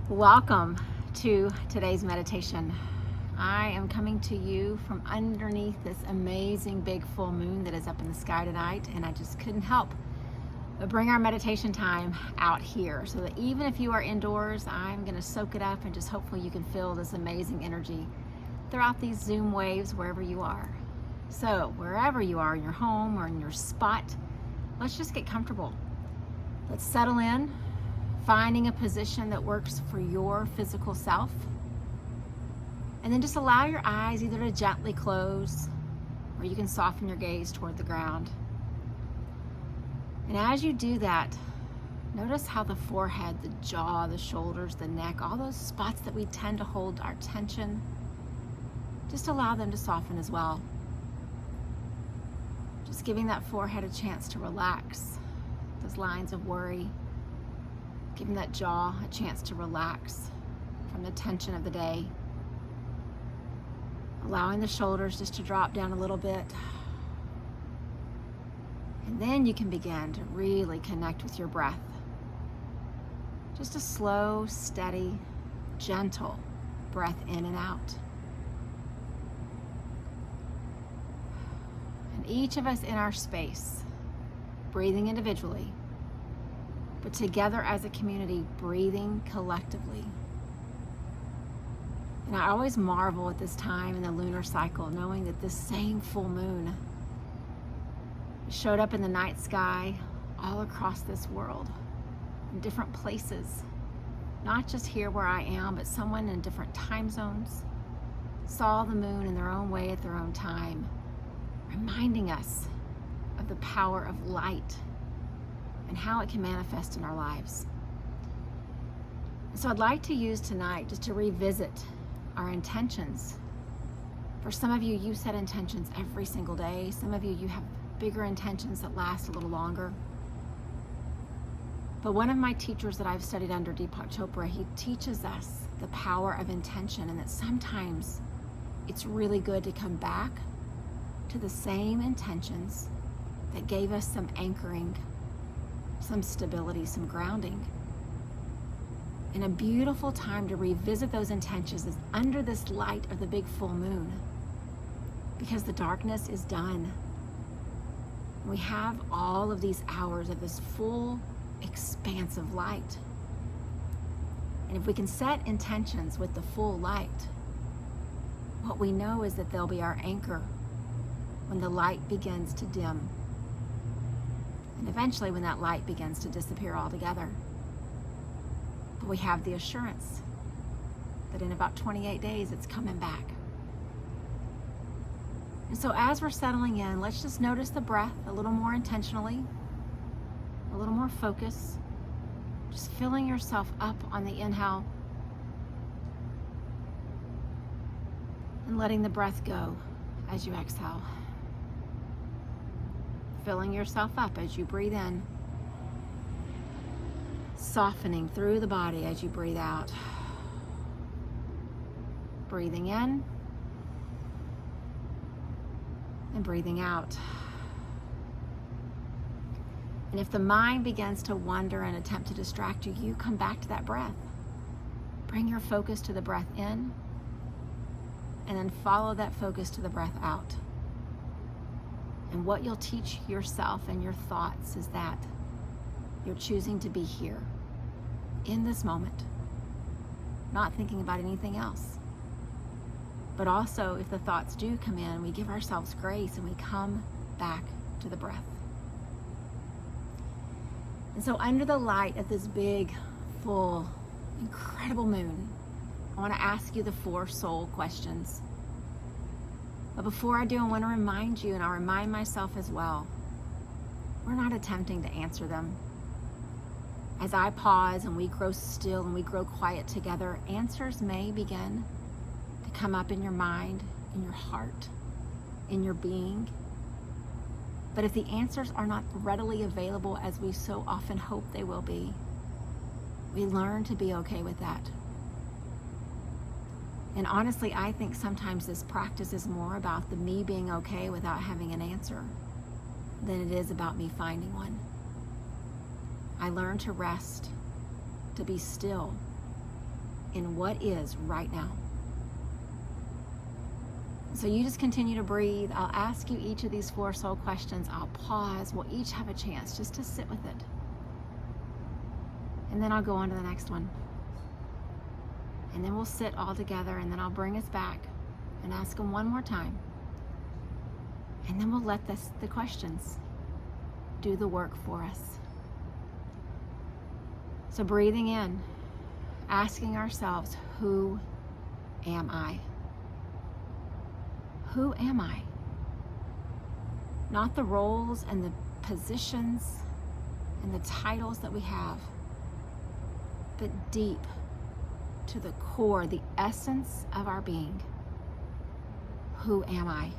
Welcome to today's meditation. I am coming to you from underneath this amazing big full moon that is up in the sky tonight, and I just couldn't help but bring our meditation time out here so that even if you are indoors, I'm going to soak it up and just hopefully you can feel this amazing energy throughout these Zoom waves wherever you are. So wherever you are, in your home or in your spot, let's just get comfortable. Let's settle in, finding a position that works for your physical self. And then just allow your eyes either to gently close or you can soften your gaze toward the ground. And as you do that, notice how the forehead, the jaw, the shoulders, the neck, all those spots that we tend to hold our tension, just allow them to soften as well. Just giving that forehead a chance to relax, those lines of worry, giving that jaw a chance to relax from the tension of the day. Allowing the shoulders just to drop down a little bit. And then you can begin to really connect with your breath. Just a slow, steady, gentle breath in and out. And each of us in our space, breathing individually, but together as a community, breathing collectively. And I always marvel at this time in the lunar cycle, knowing that this same full moon showed up in the night sky all across this world, in different places, not just here where I am, but someone in different time zones saw the moon in their own way at their own time, reminding us of the power of light and how it can manifest in our lives. So I'd like to use tonight just to revisit our intentions. For some of you, you set intentions every single day. Some of you, you have bigger intentions that last a little longer. But one of my teachers that I've studied under, Deepak Chopra, he teaches us the power of intention, and that sometimes it's really good to come back to the same intentions that gave us some anchoring, some stability, some grounding. And a beautiful time to revisit those intentions is under this light of the big full moon, because the darkness is done. We have all of these hours of this full, expansive light. And if we can set intentions with the full light, what we know is that they'll be our anchor when the light begins to dim. And eventually when that light begins to disappear altogether. But we have the assurance that in about 28 days it's coming back. And so as we're settling in, let's just notice the breath a little more intentionally, a little more focus, just filling yourself up on the inhale and letting the breath go as you exhale. Filling yourself up as you breathe in, softening through the body as you breathe out. Breathing in and breathing out. And if the mind begins to wander and attempt to distract you, you come back to that breath. Bring your focus to the breath in, and then follow that focus to the breath out. And what you'll teach yourself and your thoughts is that you're choosing to be here in this moment, not thinking about anything else. But also, if the thoughts do come in, we give ourselves grace and we come back to the breath. And so under the light of this big, full, incredible moon, I want to ask you the 4 soul questions. But before I do, I want to remind you, and I'll remind myself as well, we're not attempting to answer them. As I pause and we grow still and we grow quiet together, answers may begin to come up in your mind, in your heart, in your being. But if the answers are not readily available as we so often hope they will be, we learn to be okay with that. And honestly, I think sometimes this practice is more about the me being okay without having an answer. than it is about me finding one. I learn to rest, to be still in what is right now. So you just continue to breathe. I'll ask you each of these 4 soul questions. I'll pause. We'll each have a chance just to sit with it. And then I'll go on to the next one. And then we'll sit all together, and then I'll bring us back and ask them one more time. And then we'll let the questions do the work for us. So breathing in, asking ourselves, who am I? Who am I? Not the roles and the positions and the titles that we have, but deep to the core, the essence of our being. Who am I?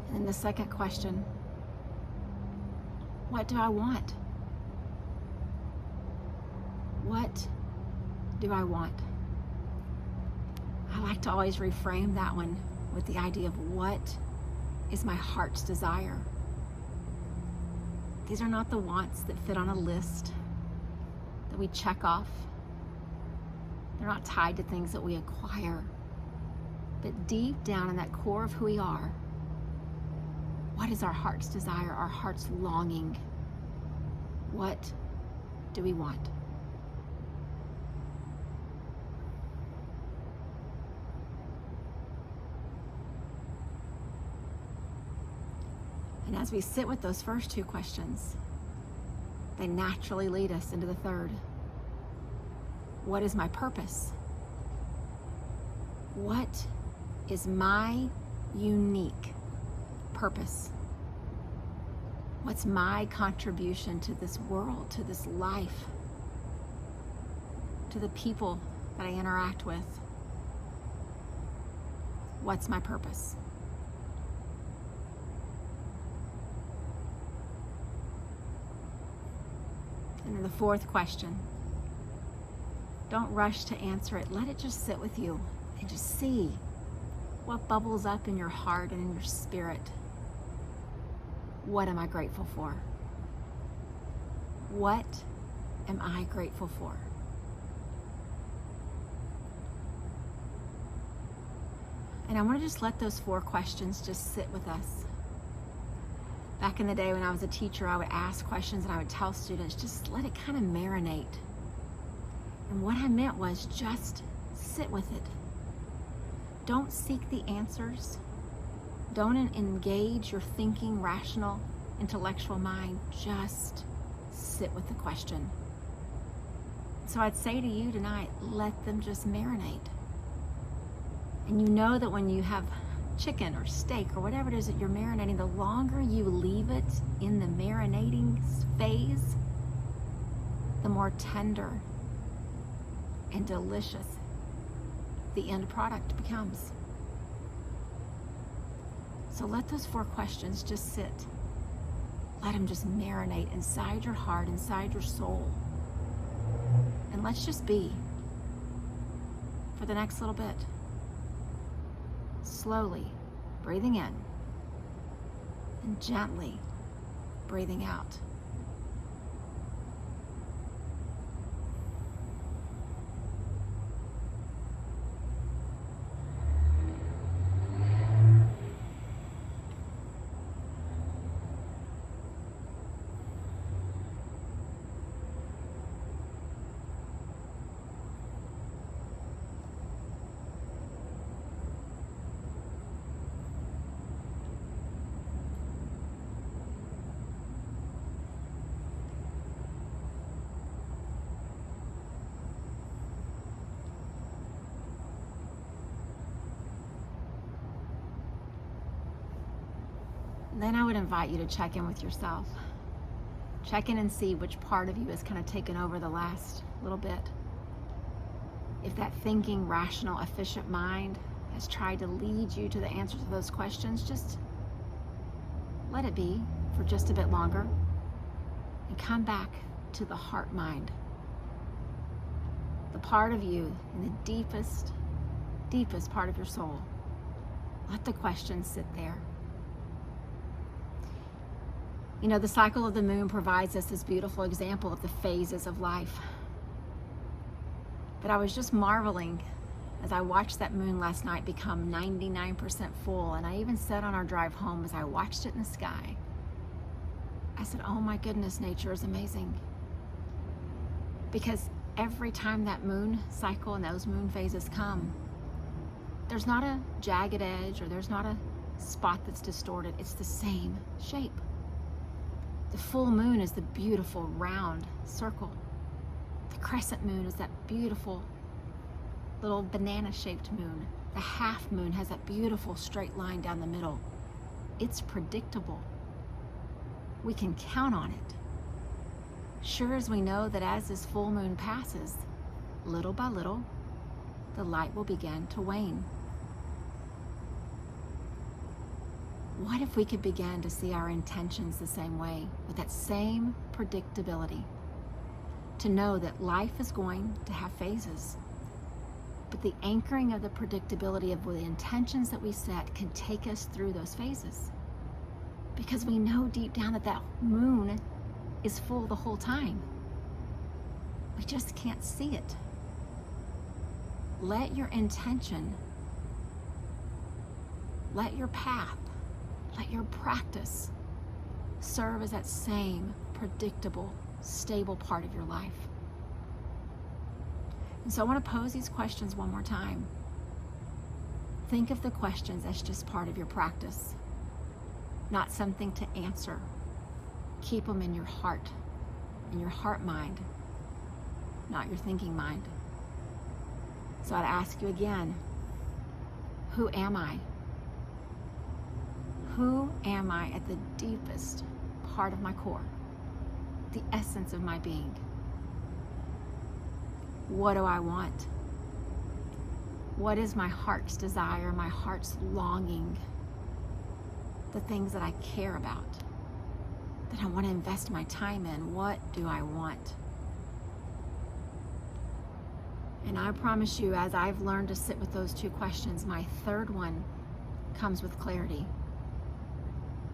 And then the second question, what do I want? What do I want? I like to always reframe that one with the idea of what is my heart's desire. These are not the wants that fit on a list that we check off. They're not tied to things that we acquire. But deep down in that core of who we are, what is our heart's desire, our heart's longing? What do we want? And as we sit with those first 2 questions, they naturally lead us into the third. What is my purpose? What is my unique purpose? What's my contribution to this world, to this life, to the people that I interact with? What's my purpose? And then the 4th question, don't rush to answer it. Let it just sit with you and just see what bubbles up in your heart and in your spirit. What am I grateful for? What am I grateful for? And I want to just let those 4 questions just sit with us. Back in the day when I was a teacher, I would ask questions and I would tell students, just let it kind of marinate. And what I meant was just sit with it. Don't seek the answers. Don't engage your thinking, rational, intellectual mind. Just sit with the question. So I'd say to you tonight, let them just marinate. And you know that when you have chicken or steak or whatever it is that you're marinating, the longer you leave it in the marinating phase, the more tender and delicious the end product becomes. So let those 4 questions just sit. Let them just marinate inside your heart, inside your soul. And let's just be for the next little bit. Slowly breathing in and gently breathing out. Then I would invite you to check in with yourself. Check in and see which part of you has kind of taken over the last little bit. If that thinking, rational, efficient mind has tried to lead you to the answers to those questions, just let it be for just a bit longer and come back to the heart mind. the part of you in the deepest, deepest part of your soul. Let the questions sit there. You know, the cycle of the moon provides us this beautiful example of the phases of life. But I was just marveling as I watched that moon last night become 99% full. And I even said on our drive home as I watched it in the sky, I said, oh my goodness, nature is amazing. Because every time that moon cycle and those moon phases come, there's not a jagged edge or there's not a spot that's distorted. It's the same shape. The full moon is the beautiful round circle. The crescent moon is that beautiful little banana-shaped moon. The half moon has that beautiful straight line down the middle. It's predictable. We can count on it. Sure as we know that as this full moon passes, little by little, the light will begin to wane. What if we could begin to see our intentions the same way, with that same predictability? To know that life is going to have phases, but the anchoring of the predictability of the intentions that we set can take us through those phases. Because we know deep down that that moon is full the whole time. We just can't see it. Let your intention, let your path, let your practice serve as that same predictable, stable part of your life. And so I want to pose these questions one more time. Think of the questions as just part of your practice, not something to answer. Keep them in your heart mind, not your thinking mind. So I'd ask you again, who am I? Who am I at the deepest part of my core, the essence of my being? What do I want? What is my heart's desire, my heart's longing? The things that I care about, that I want to invest my time in. What do I want? And I promise you, as I've learned to sit with those two questions, my third one comes with clarity.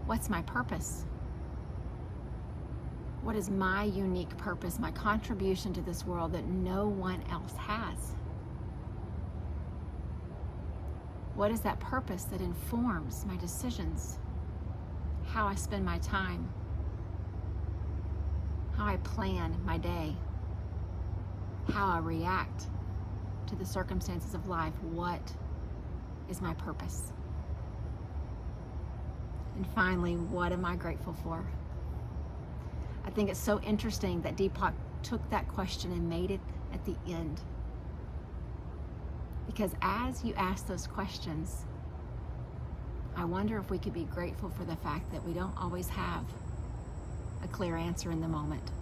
What's my purpose? What is my unique purpose, my contribution to this world that no one else has? What is that purpose that informs my decisions, how I spend my time, how I plan my day, how I react to the circumstances of life? What is my purpose? And finally, what am I grateful for? I think it's so interesting that Deepak took that question and made it at the end. Because as you ask those questions, I wonder if we could be grateful for the fact that we don't always have a clear answer in the moment.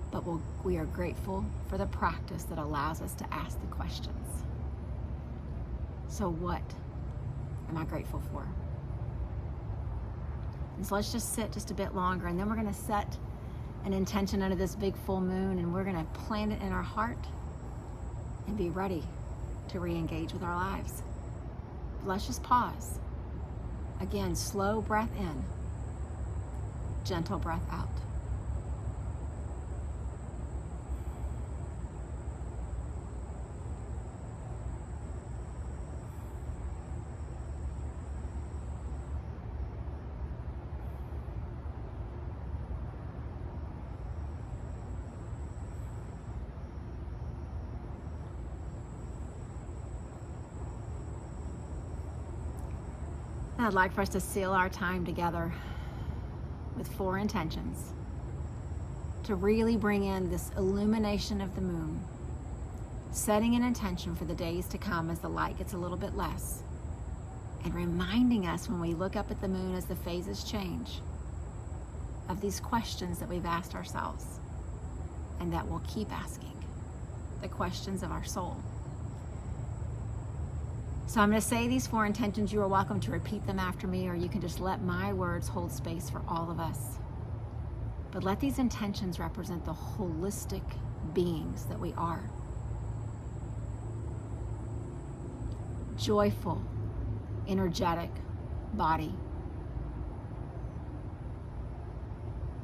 But we are grateful for the practice that allows us to ask the questions. So what am I grateful for? And so let's just sit just a bit longer, and then we're going to set an intention under this big full moon, and we're going to plant it in our heart and be ready to re-engage with our lives. But let's just pause. Again, slow breath in, gentle breath out. I'd like for us to seal our time together with 4 intentions to really bring in this illumination of the moon, setting an intention for the days to come as the light gets a little bit less, and reminding us when we look up at the moon as the phases change of these questions that we've asked ourselves and that we'll keep asking, the questions of our soul. So I'm going to say these 4 intentions. You are welcome to repeat them after me, or you can just let my words hold space for all of us. But let these intentions represent the holistic beings that we are. Joyful, energetic body.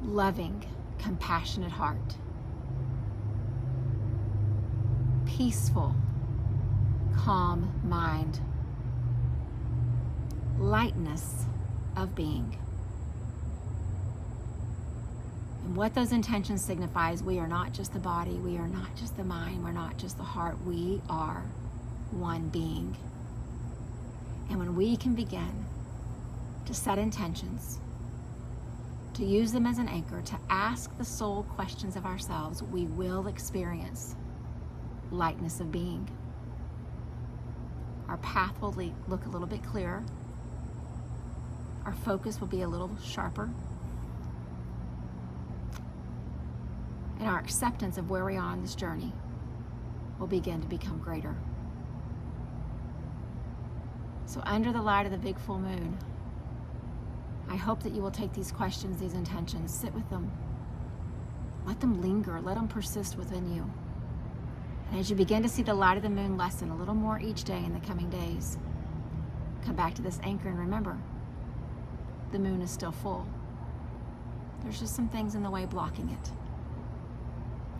Loving, compassionate heart. Peaceful, calm mind. Lightness of being. And what those intentions signify is we are not just the body, we are not just the mind, we're not just the heart, we are one being. And when we can begin to set intentions, to use them as an anchor, to ask the soul questions of ourselves, we will experience lightness of being. Our path will look a little bit clearer. Our focus will be a little sharper. And our acceptance of where we are on this journey will begin to become greater. So under the light of the big full moon, I hope that you will take these questions, these intentions, sit with them. Let them linger, let them persist within you. And as you begin to see the light of the moon lessen a little more each day in the coming days, come back to this anchor and remember, the moon is still full. There's just some things in the way blocking it.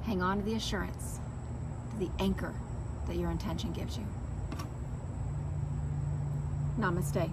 Hang on to the assurance, to the anchor that your intention gives you. Namaste.